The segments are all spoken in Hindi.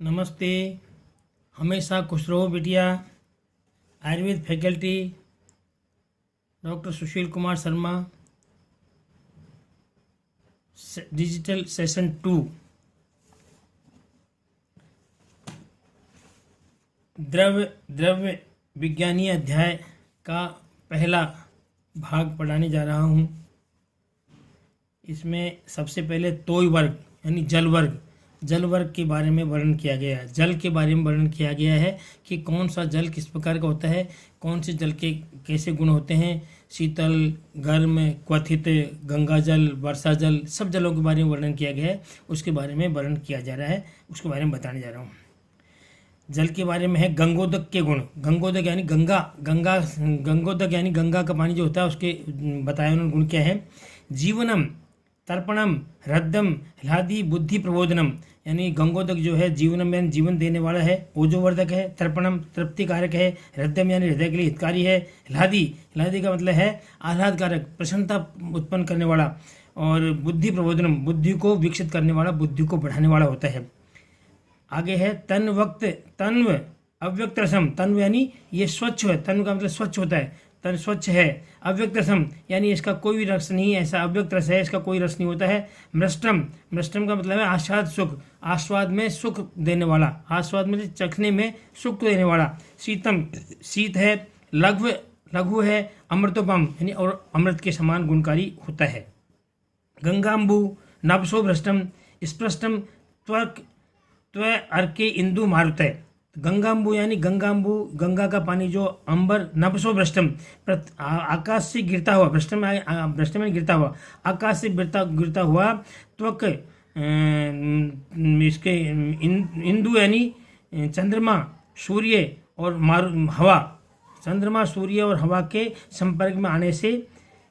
नमस्ते। हमेशा खुश रहो बिटिया। Ayurveda faculty doctor Sushil Kumar Sharma, digital session 2। द्रव्य विज्ञानी अध्याय का पहला भाग पढ़ाने जा रहा हूँ। इसमें सबसे पहले तोय वर्ग यानी जल वर्ग के बारे में वर्णन किया गया है। जल के बारे में वर्णन किया गया है कि कौन सा जल किस प्रकार का होता है, कौन से जल के कैसे गुण होते हैं, शीतल, गर्म, क्वथित, गंगा जल, वर्षा जल, सब जलों के बारे में वर्णन किया गया है। उसके बारे में वर्णन किया जा रहा है, उसके बारे में बताने जा रहा हूँ। जल के बारे में है गंगोदक के गुण। गंगोदक यानी गंगोदक यानी गंगा का पानी जो होता है उसके बताया उन्होंने गुण क्या है। जीवनम, तर्पणम, हृदयम, ह्लादि, बुद्धि प्रबोधनम यानी गंगोदक जो है जीवनम यानी जीवन देने वाला है, ओजोवर्धक है, तर्पणम तृप्तिकारक है, हृदयम यानी हृदय के लिए हितकारी है, ह्लादि का मतलब है आह्लादकारक, प्रसन्नता उत्पन्न करने वाला, और बुद्धि प्रबोधनम बुद्धि को विकसित करने वाला, बुद्धि को बढ़ाने वाला होता है। आगे है तन्व अव्यक्त रसम। तन्व यानी ये स्वच्छ है, तन्व का मतलब स्वच्छ होता है, तन स्वच्छ है। अव्यक्त रसम यानी इसका कोई भी रस नहीं है, ऐसा अव्यक्त रस है, इसका कोई रस नहीं होता है। मृष्टम का मतलब है आस्वाद सुख, आस्वाद में सुख देने वाला, आस्वाद में चखने में सुख देने वाला। शीतम शीत है। लघु है। अमृतोपम यानी और अमृत के समान गुणकारी होता है। गंगाम्बु नभसो भ्रष्टम स्पृष्टम त्व अर्के इंदु मारुत है। गंगाम्बु यानी गंगा का पानी जो अंबर, नभसो भ्रष्टम आकाश से गिरता हुआ, भ्रष्टम में गिरता हुआ, आकाश से गिरता हुआ, त्वक इसके इंदु यानी चंद्रमा, सूर्य और हवा, चंद्रमा, सूर्य और हवा के संपर्क में आने से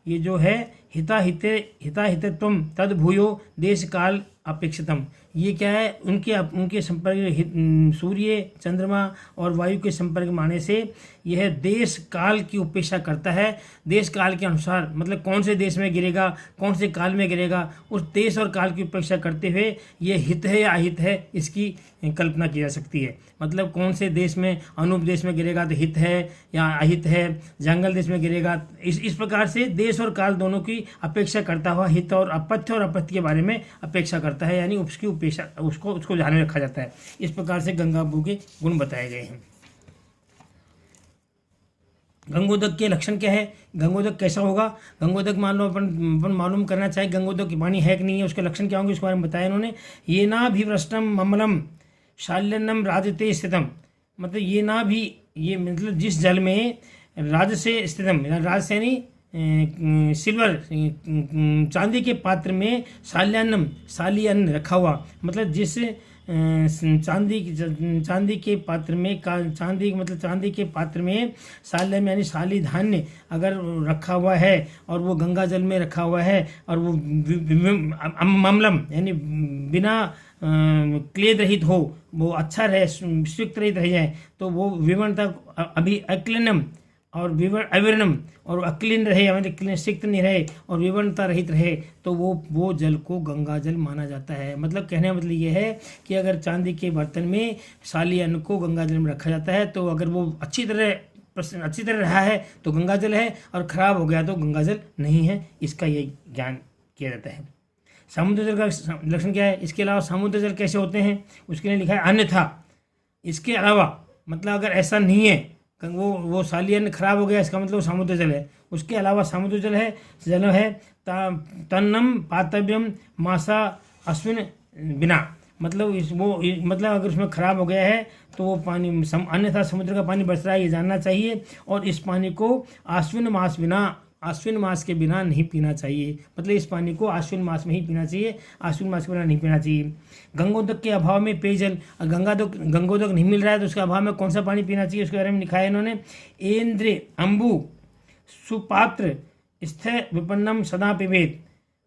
ये जो है हिताहितत्वम तद भूयो देश काल अपेक्षितम। ये क्या है, उनके संपर्क में सूर्य, चंद्रमा और वायु के संपर्क में आने से यह देश काल की उपेक्षा करता है। देश काल के अनुसार मतलब कौन से देश में गिरेगा, कौन से काल में गिरेगा, उस देश और काल की उपेक्षा करते हुए ये हित है या अहित है इसकी कल्पना की जा सकती है। मतलब कौन से देश में, अनूप देश में गिरेगा तो हित है या अहित है, जंगल देश में गिरेगा, इस प्रकार से देश और काल दोनों की अपेक्षा करता हुआ हित और अपत्य के बारे में अपेक्षा करता है, यानी उसकी उपेक्षा उसको ध्यान में रखा जाता है। इस प्रकार से गंगाम्बु के गुण बताए गए हैं। गंगोदक के लक्षण क्या है, गंगोदक कैसा होगा, गंगोदक मान लो अपन मालूम करना चाहे गंगोदक की पानी है कि नहीं है, उसके लक्षण क्या होंगे उसके बारे में बताया इन्होंने। ये ना भी भ्रष्टम ममलम शाल्यन्नम राजते स्थितम। मतलब ये मतलब जिस जल में राज से स्थितम, राज से यानी सिल्वर चांदी के पात्र में साली अन्न रखा हुआ, मतलब जिस चांदी के पात्र में चांदी के पात्र में साल्यम यानी साली धान्य अगर रखा हुआ है और वो गंगा जल में रखा हुआ है और वो ममलम यानी बिना क्लेद रहित हो, वो अच्छा रहे, स्विक्त रहित रह जाए, तो वो विवरणता अभी अक्लिनम और अविवर्णम और अक्लीन रहे, मतलब सिक्त नहीं रहे और विवरणता रहित रहे, तो वो जल को गंगा जल माना जाता है। मतलब कहने का मतलब ये है कि अगर चांदी के बर्तन में साली अन्न को गंगा जल में रखा जाता है तो अगर वो अच्छी तरह रहा है तो गंगा जल है, और खराब हो गया तो गंगा जल नहीं है। इसका ये ज्ञान किया जाता है। समुद्र जल का लक्षण क्या है, इसके अलावा समुद्र जल कैसे होते हैं उसके लिए लिखा है अन्यथा। इसके अलावा मतलब अगर ऐसा नहीं है, वो साली अन्न खराब हो गया, इसका मतलब समुद्र जल है। उसके अलावा समुद्र जल है तन्नम पातव्यम मासा अश्विन बिना। मतलब मतलब अगर उसमें खराब हो गया है तो वो पानी अन्यथा समुद्र का पानी बरस रहा है ये जानना चाहिए, और इस पानी को आश्विन मास के बिना नहीं पीना चाहिए। मतलब इस पानी को आश्विन मास में ही पीना चाहिए, आश्विन मास के बिना नहीं पीना चाहिए। गंगोदक के अभाव में पेयजल, गंगोदक नहीं मिल रहा है तो उसके अभाव में कौन सा पानी पीना चाहिए उसके बारे में लिखा है इन्होंने। ऐन्द्र अम्बु सुपात्र स्थ विपन्नम सदा पिबेत।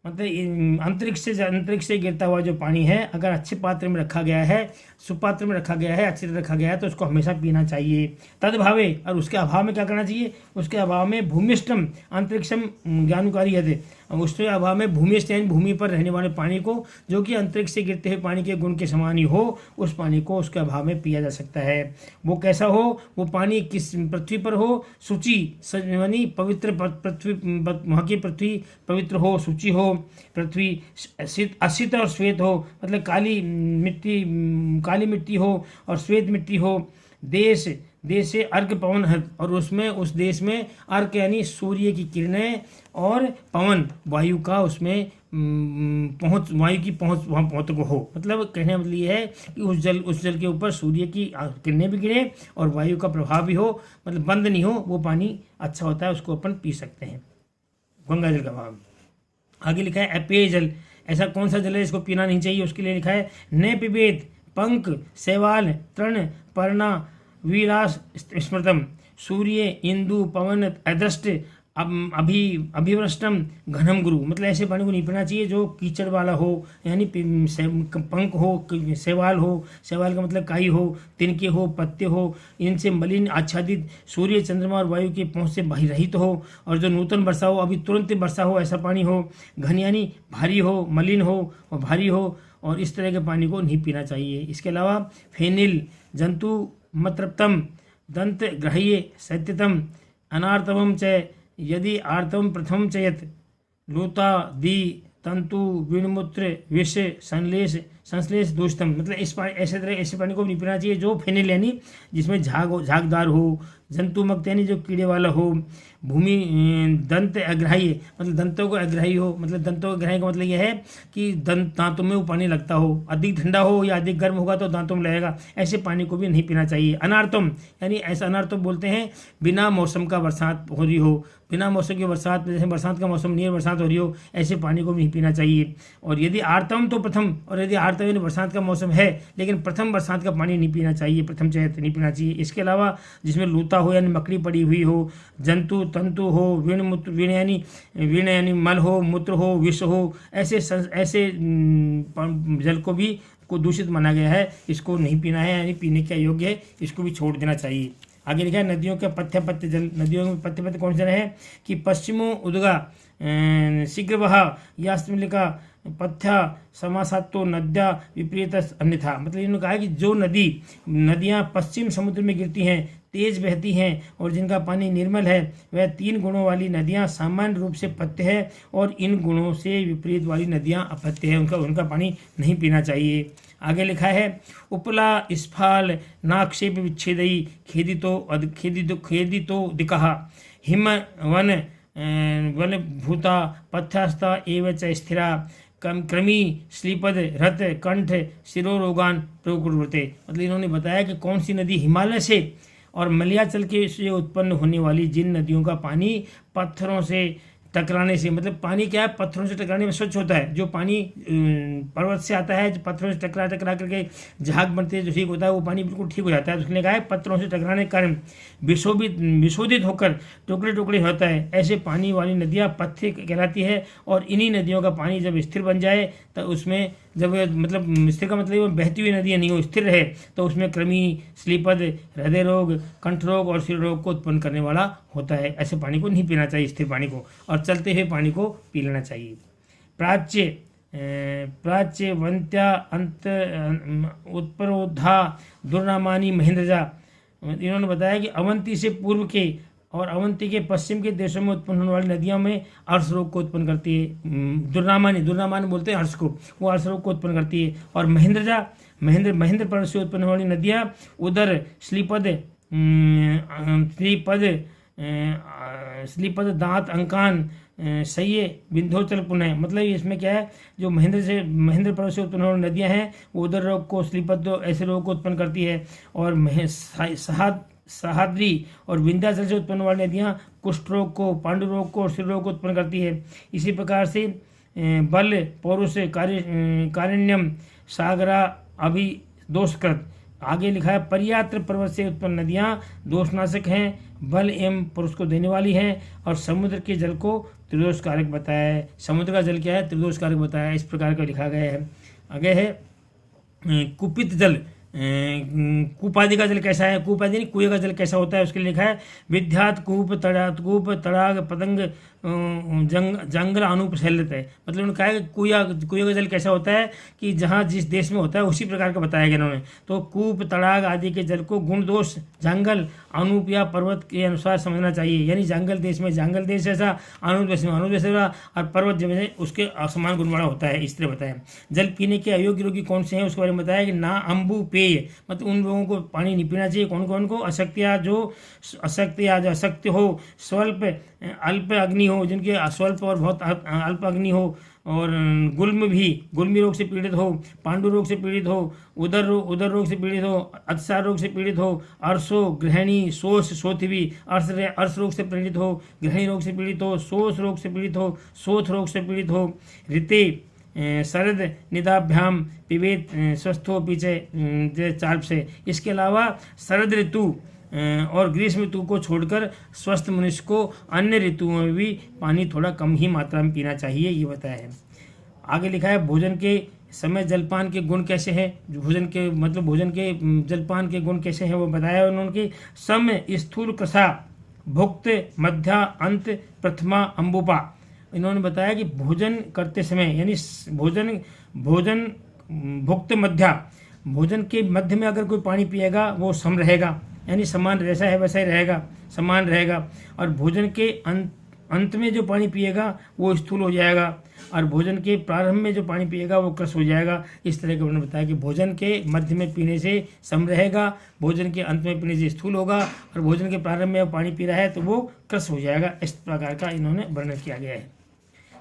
मतलब अंतरिक्ष से गिरता हुआ जो पानी है अगर अच्छे पात्र में रखा गया है, सुपात्र में रखा गया है, अच्छी तरह रखा गया है तो उसको हमेशा पीना चाहिए। तदभावे, और उसके अभाव में क्या करना चाहिए, उसके अभाव में भूमिष्ठम अंतरिक्षम ज्ञानुकारी है, उसके अभाव में भूमि स्थित भूमि पर रहने वाले पानी को, जो कि अंतरिक्ष से गिरते हुए पानी के गुण के समान ही हो, उस पानी को उसके अभाव में पिया जा सकता है। वो कैसा हो? वो पानी किस पृथ्वी पर हो, शुचि यानी पवित्र पृथ्वी, वहाँ की पृथ्वी पवित्र हो, शुचि हो, पृथ्वी असित और श्वेत हो, मतलब काली मिट्टी हो और श्वेत मिट्टी हो। देश से अर्घ पवन है, और उसमें उस देश में अर्घ यानी सूर्य की किरणें और पवन वायु का उसमें वायु की पहुँच वहाँ पहुँच को हो। मतलब कहने का मतलब ये है कि उस जल के ऊपर सूर्य की किरणें भी गिरे और वायु का प्रभाव भी हो, मतलब बंद नहीं हो, वो पानी अच्छा होता है, उसको अपन पी सकते हैं। गंगा जल का भाव। आगे लिखा है अपेय जल। ऐसा कौन सा जल है इसको पीना नहीं चाहिए? उसके लिए लिखा है न पिबेत पंक शैवाल तृण पर्णा वीरास स्मृतम सूर्य इंदु पवन अदृष्ट अभिवृष्टम घनम गुरु। मतलब ऐसे पानी को नहीं पीना चाहिए जो कीचड़ वाला हो, यानी पंख हो, शैवाल हो, शैवाल का मतलब काई हो, तिनके हो, पत्ते हो, इनसे मलिन आच्छादित, सूर्य चंद्रमा और वायु के पहुँच से रहित हो, और जो नूतन वर्षा हो, अभी तुरंत वर्षा हो, ऐसा पानी हो। घन यानी भारी हो, मलिन हो और भारी हो, और इस तरह के पानी को नहीं पीना चाहिए। इसके अलावा फेनिल जंतु मत्रप्तम दंत ग्रह्य सत्यतम अनार्तवम च यदि आर्तवम प्रथम चयत लूता दी तंतु विणमूत्र विष संश्लेष दोषतम। मतलब ऐसे पानी को नहीं पीना चाहिए जो फेनिल यानी जिसमें झागदार हो, जंतुमुक्त यानी जो कीड़े वाला हो, भूमि दंत अग्राह्य मतलब दंतों को अग्राही हो, मतलब दंतों को अग्राही का मतलब यह है कि दांतों में वो पानी लगता हो, अधिक ठंडा हो या अधिक गर्म होगा तो दांतों में लगेगा, ऐसे पानी को भी नहीं पीना चाहिए। अनार्तम यानी ऐसा अनार्तम बोलते हैं बिना मौसम का बरसात हो रही हो, बिना मौसम की बरसात, जैसे बरसात का मौसम नहीं है, बरसात हो रही हो, ऐसे पानी को भी नहीं पीना चाहिए। और यदि आर्तम तो प्रथम, और यदि आर्तम यानी बरसात का मौसम है लेकिन प्रथम बरसात का पानी नहीं पीना चाहिए, प्रथम चयत नहीं पीना चाहिए। इसके अलावा जिसमें लूता हो यानी मकड़ी पड़ी हुई हो, जंतु तंतु हो, वीण यानी मल हो, मूत्र हो, विष हो, ऐसे जल को भी दूषित माना गया है, इसको नहीं पीना है, यानी पीने के अयोग्य है, इसको भी छोड़ देना चाहिए। आगे लिखा है नदियों के पथ्य जल। नदियों में पथ्य कौन से है कि पश्चिमो उद्गा शीघ्र बहा यास्मिलिका पथ्या समासातो नद्या विपरीत अन्यथा। मतलब इन्होंने कहा कि जो नदियाँ पश्चिम समुद्र में गिरती हैं, तेज बहती हैं और जिनका पानी निर्मल है, वह 3 गुणों वाली नदियाँ सामान्य रूप से पथ्य है, और इन गुणों से विपरीत वाली नदियाँ अपथ्य है, उनका पानी नहीं पीना चाहिए। आगे लिखा है उपला स्फाल नाक्षेप विच्छेदई खेदितो दिकहा हिम वन भूता पथ्यास्ता एवं च स्थिरा क्रमी श्लीपद रथ कंठ शिरोरोगान प्रकुर्वते। मतलब इन्होंने बताया कि कौन सी नदी हिमालय से और मलयाचल के से उत्पन्न होने वाली जिन नदियों का पानी पत्थरों से टकराने से, मतलब पानी क्या है, पत्थरों से टकराने में स्वच्छ होता है। जो पानी पर्वत से आता है, जो पत्थरों से टकरा करके झाग बनते हैं, जो ठीक होता है, वो पानी बिल्कुल ठीक हो जाता है। तो उसने कहा है पत्थरों से टकराने के कारण विशोधित होकर टुकड़े टुकड़े होता है, ऐसे पानी वाली नदियाँ पथ्य कहलाती है। और इन्हीं नदियों का पानी जब स्थिर बन जाए तो उसमें जब मतलब स्थिर का मतलब बहती हुई नदियाँ नहीं हो, स्थिर रहे, तो उसमें कृमि श्लीपद हृदय रोग कंठ रोग और सिर रोग को उत्पन्न करने वाला होता है। ऐसे पानी को नहीं पीना चाहिए, स्थिर पानी को, और चलते हुए पानी को पी लेना चाहिए। प्राच्य वंत्या अंत उत्परोधा दुर्नामानी महेंद्रजा। इन्होंने बताया कि अवंती से पूर्व के और अवंती के पश्चिम के देशों में उत्पन्न होने वाली नदियों में अर्श रोग को उत्पन्न करती है। दुर्नामानी बोलते हैं अर्श को, वो अर्श रोग को उत्पन्न करती है। और महेंद्र पर्वत से उत्पन्न होने वाली नदियाँ उदर श्लीपद दांत अंकान सही विंध्योचल पुनः। मतलब इसमें क्या है, जो महेंद्र पर्वत से उत्पन्न होने वाली नदियाँ हैं वो उदर रोग को, श्लीपद ऐसे रोग को उत्पन्न करती है। और सहाद्री और विंध्याचल से उत्पन्न वाली नदियाँ कुष्ठ रोग को, पांडु रोग को और सिर रोग को उत्पन्न करती है। इसी प्रकार से बल पौरुष कारिण्यम सागरा अभी दोषकृत। आगे लिखा है पर्यात्र पर्वत से उत्पन्न नदियाँ दोषनाशक हैं, बल एवं पुरुष को देने वाली हैं, और समुद्र के जल को त्रिदोषकारक बताया है। समुद्र का जल क्या है, त्रिदोषकारक बताया है, इस प्रकार का लिखा गया है। आगे है कुपित जल। कूपादि का जल कैसा है, कूपादि कुएं का जल कैसा होता है, उसके लिए लिखा है विद्यात कूप तड़ाग पतंग जंगल अनुपसलित है। मतलब उन्होंने कहा है कि कुएं का जल कैसा होता है कि जहाँ जिस देश में होता है उसी प्रकार का बताया गया इन्होंने। तो कूप तड़ाग आदि के जल को गुण दोष जंगल अनूप या पर्वत के अनुसार समझना चाहिए। यानी जंगल देश में जंगल देश जैसा, अनूप देश में अनूप देश जैसा, और पर्वत जैसे उसके असमान गुण वाला होता है, इस तरह बताया। जल पीने के अयोग्य रोगी कौन से हैं उसके बारे में बताया कि ना अम्बु पेय, मतलब उन लोगों को पानी नहीं पीना चाहिए। कौन कौन को? अशक्तिया जो अशक्ति हो, स्वल्प अल्प अग्नि हो, जिनके स्वल्प और बहुत अल्प अग्नि हो, और गुल्मी रोग से पीड़ित हो, पांडु रोग से पीड़ित हो, उदर रोग से पीड़ित हो, अतिसार रोग से पीड़ित हो, अर्शो गृहिणी शोष सोथवी अर्श रोग से पीड़ित हो, गृहिणी रोग से पीड़ित हो, शोष रोग से पीड़ित हो, शोथ रोग से पीड़ित हो, ऋते शरद निदाभ्याम पिबेत स्वस्थो पीछे चार्प से। इसके अलावा शरद ऋतु और ग्रीष्म ऋतु को छोड़कर स्वस्थ मनुष्य को अन्य ऋतुओं में भी पानी थोड़ा कम ही मात्रा में पीना चाहिए, ये बताया है। आगे लिखा है भोजन के समय जलपान के गुण कैसे हैं। भोजन के जलपान के गुण कैसे हैं वो बताया उन्होंने कि सम स्थूल कसा भुक्त मध्या अंत प्रथमा अम्बुपा। इन्होंने बताया कि भोजन करते समय यानी भोजन भुक्त मध्या, भोजन के मध्य में अगर कोई पानी पिएगा वो सम रहेगा, यानी समान जैसा है वैसा ही रहेगा, समान रहेगा। और भोजन के अंत में जो पानी पिएगा वो स्थूल हो जाएगा, और भोजन के प्रारंभ में जो पानी पिएगा वो कृश हो जाएगा। इस तरह के उन्होंने बताया कि भोजन के मध्य में पीने से सम रहेगा, भोजन के अंत में पीने से स्थूल होगा, और भोजन के प्रारंभ में पानी पी रहा है तो वो कृश हो जाएगा। इस प्रकार का इन्होंने वर्णन किया गया है।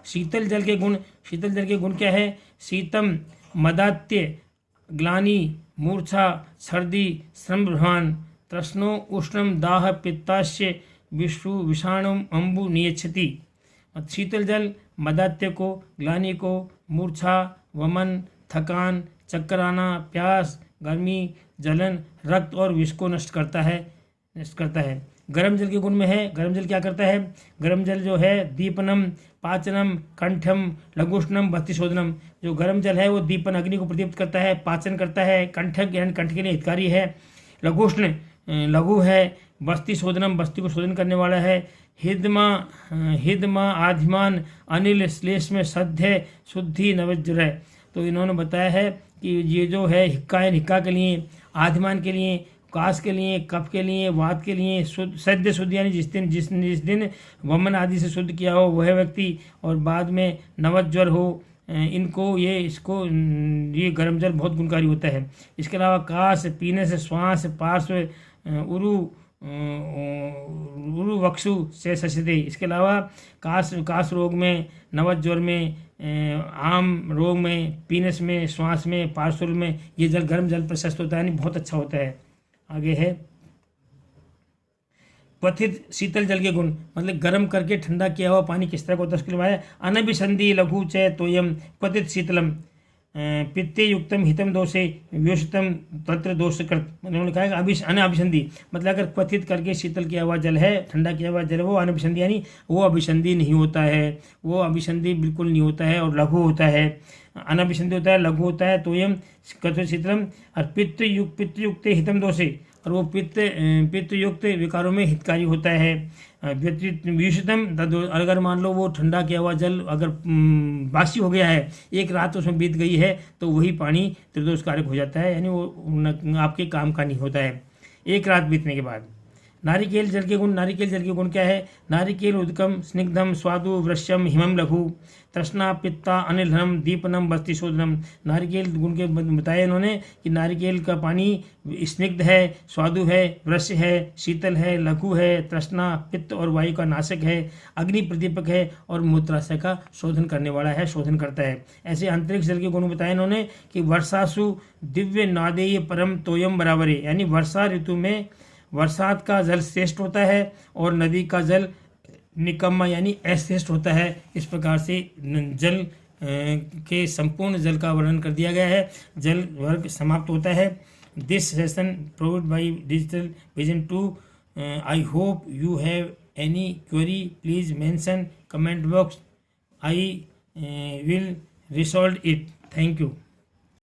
शीतल जल के गुण। शीतल जल के गुण क्या है? शीतम मदात्य ग्लानि मूर्छा सर्दी श्रमभ्रवान तृष्णो उष्णम दाह पित्ताश्य विषाणुम अम्बु नियच्छति। शीतल जल मदात्य को, ग्लानि को, मूर्छा, वमन, थकान, चक्कर आना, प्यास, गर्मी, जलन, रक्त और विष को नष्ट करता है। गर्म जल के गुण में है। गर्म जल क्या करता है? गर्म जल जो है दीपनम पाचनम कंठम लघुष्णम बस्तिशोधनम। जो गर्म जल है वो दीपन अग्नि को प्रदीप्त करता है, पाचन करता है, कंठक यानी कंठ के लिए हितकारी है, लघुष्ण लघु है, बस्ती शोधनम बस्ती को शोधन करने वाला है, हिदमा आधिमान अनिल श्लेष्म सद्य शुद्धि नवज्र है। तो इन्होंने बताया है कि ये जो है हिक्का के लिए, आधिमान के लिए, काश के लिए, कफ के लिए, वात के लिए, सद्य शुद्ध यानी जिस दिन वमन आदि से शुद्ध किया हो वह व्यक्ति, और बाद में नवज्वर हो, ये गर्म जल बहुत गुणकारी होता है। इसके अलावा काश पीने से श्वास, पार्श्व, उरु वक्षु से सचते। इसके अलावा काश रोग में, नवज्वर में, आम रोग में, पीनस में, श्वास में, पार्श्व में ये जल गर्म जल प्रशस्त होता है, यानी बहुत अच्छा होता है। आगे है क्वथित शीतल जल के गुण, मतलब गर्म करके ठंडा किया हुआ पानी किस तरह को होता है उसके लिए अनभिसंधि लघु च तोयम क्वथित शीतलम पित्ते युक्तम हितम दोषे व्योषितम तत्र दोष कृत। उन्होंने कहा अनभिसंधि, मतलब अगर क्वथित करके शीतल किया हुआ जल है, ठंडा किया हुआ जल है, वो अनभिसंधि यानी वो अभिसंधि नहीं होता है, वो अभिसंधि बिल्कुल नहीं होता है, और लघु होता है, अनभिसंधि होता है, लघु होता है। तोयम क्वथित शीतलम और पित्त युक्त हितम दोषे, और वो पित्त युक्त विकारों में हितकारी होता है। व्युषितम, अगर मान लो वो ठंडा किया हुआ जल अगर बासी हो गया है, एक रात उसमें बीत गई है, तो वही पानी त्रिदोषकारक हो जाता है, यानी वो आपके काम का नहीं होता है एक रात बीतने के बाद। नारिकेल जल के गुण। नारिकेल जल के गुण क्या है? नारिकेल उदकम स्निग्धम स्वादु वृश्यम हिमम लघु तृष्णा पित्ता अनिलहम दीपनम बस्ती शोधनम। नारिकेल गुण के बताया इन्होंने कि नारिकेल का पानी स्निग्ध है, स्वादु है, वृश्य है, शीतल है, लघु है, तृष्णा, पित्त और वायु का नाशक है, अग्नि प्रदीपक है, और मूत्राशय का शोधन करने वाला है, शोधन करता है। ऐसे अंतरिक्ष जल के गुण बताए इन्होंने कि वर्षासु दिव्य नादेय परम तोयम बराबरे, यानी वर्षा ऋतु में बरसात का जल श्रेष्ठ होता है और नदी का जल निकम्मा यानी अश्रेष्ठ होता है। इस प्रकार से जल के संपूर्ण जल का वर्णन कर दिया गया है। जल वर्ग समाप्त होता है। This session provide by digital vision 2। I hope you have any query, please mention comment box, I will resolve it. Thank you.